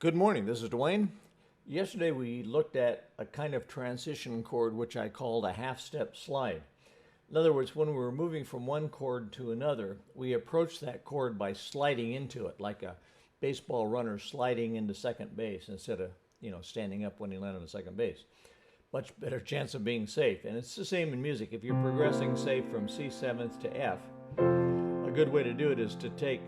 Good morning, this is Dwayne. Yesterday we looked at a kind of transition chord which I called a half-step slide. In other words, when we were moving from one chord to another, we approached that chord by sliding into it, like a baseball runner sliding into second base instead of, standing up when he landed on second base. Much better chance of being safe. And it's the same in music. If you're progressing, say, from C7th to F, a good way to do it is to take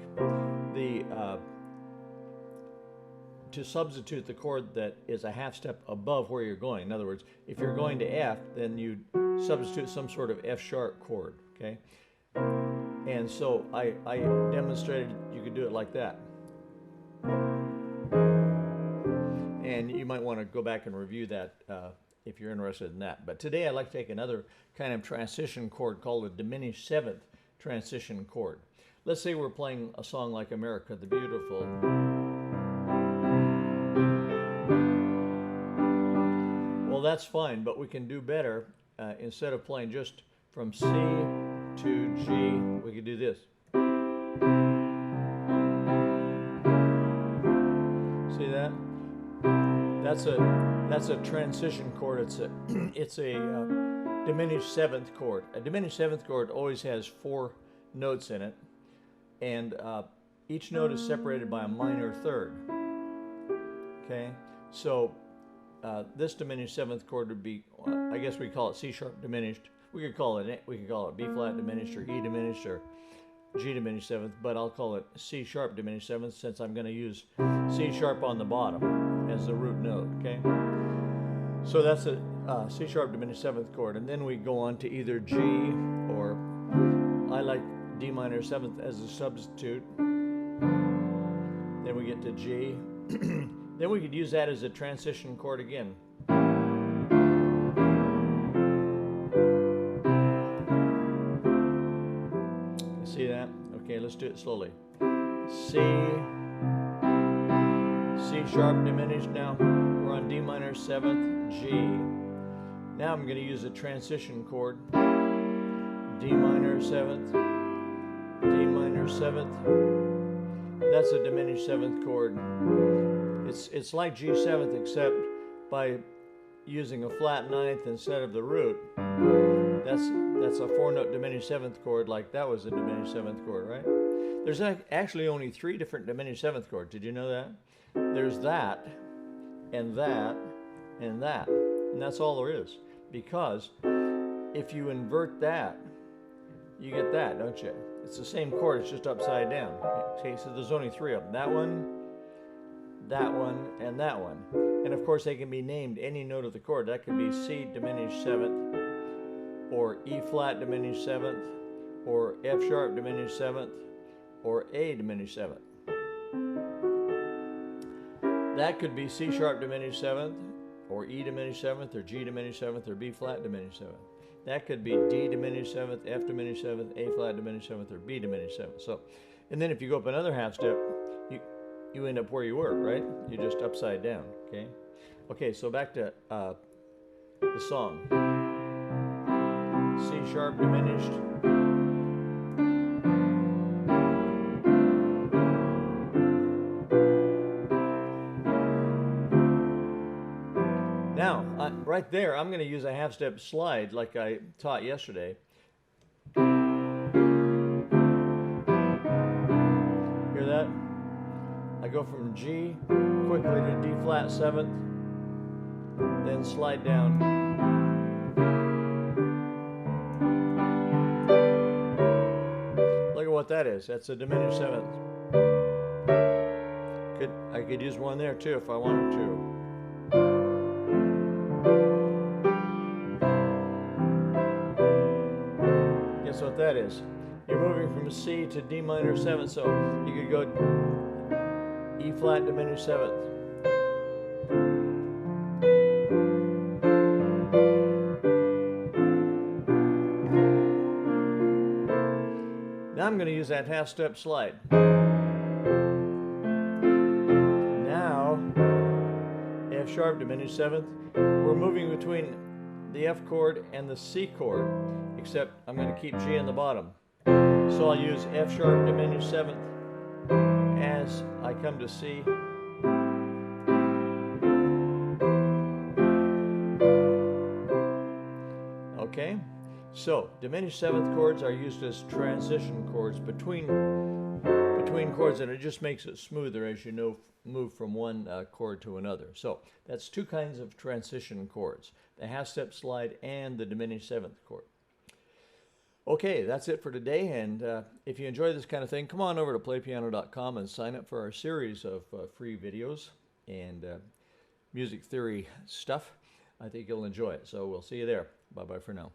to substitute the chord that is a half step above where you're going. In other words, if you're going to F, then you substitute some sort of F sharp chord, okay? And so I demonstrated you could do it like that. And you might want to go back and review that if you're interested in that. But today I'd like to take another kind of transition chord called a diminished seventh transition chord. Let's say we're playing a song like America the Beautiful. Well, that's fine, but we can do better. Instead of playing just from C to G, we could do this. See that? That's a transition chord. It's a diminished seventh chord. A diminished seventh chord always has 4 notes in it, and each note is separated by a minor third. Okay, so this diminished seventh chord would be, I guess we call it C sharp diminished. We could call it B flat diminished or E diminished or G diminished seventh, but I'll call it C sharp diminished seventh since I'm going to use C sharp on the bottom as the root note. Okay, so that's a C sharp diminished seventh chord, and then we go on to either G, or I like D minor seventh as a substitute. Then we get to G. Then we could use that as a transition chord again. See that? Okay, let's do it slowly. C sharp diminished now. We're on D minor seventh, G. Now I'm going to use a transition chord. D minor seventh, D minor seventh. That's a diminished seventh chord. It's like G7th, except by using a flat ninth instead of the root. That's a 4-note diminished seventh chord, like that was a diminished seventh chord, right? There's actually only 3 different diminished seventh chords. Did you know that? There's that, and that, and that. And that's all there is. Because if you invert that, you get that, don't you? It's the same chord, it's just upside down. Okay, so there's only 3 of them. That one, and that one. And of course they can be named any note of the chord. That could be C diminished seventh, or E flat diminished seventh, or F sharp diminished seventh, or A diminished seventh. That could be C sharp diminished seventh, or E diminished seventh, or G diminished seventh, or B flat diminished seventh. That could be D diminished seventh, F diminished seventh, A flat diminished seventh, or B diminished seventh. So, and then if you go up another half step, you end up where you were, right? You're just upside down, okay? Okay, so back to the song. C sharp diminished. Now, right there, I'm going to use a half-step slide like I taught yesterday. Hear that? I go from G quickly to D flat seventh, then slide down. Look at what that is. That's a diminished seventh. I could use one there too if I wanted to. Guess what that is? You're moving from C to D minor seventh, so you could go E flat diminished seventh. Now I'm going to use that half step slide. Now, F sharp diminished seventh. We're moving between the F chord and the C chord, except I'm going to keep G in the bottom. So I'll use F sharp diminished seventh as I come to C, Okay, so diminished seventh chords are used as transition chords between chords, and it just makes it smoother as you know, move from one chord to another. So that's two kinds of transition chords: the half step slide and the diminished seventh chord. Okay, that's it for today, and if you enjoy this kind of thing, come on over to playpiano.com and sign up for our series of free videos and music theory stuff. I think you'll enjoy it, so we'll see you there. Bye-bye for now.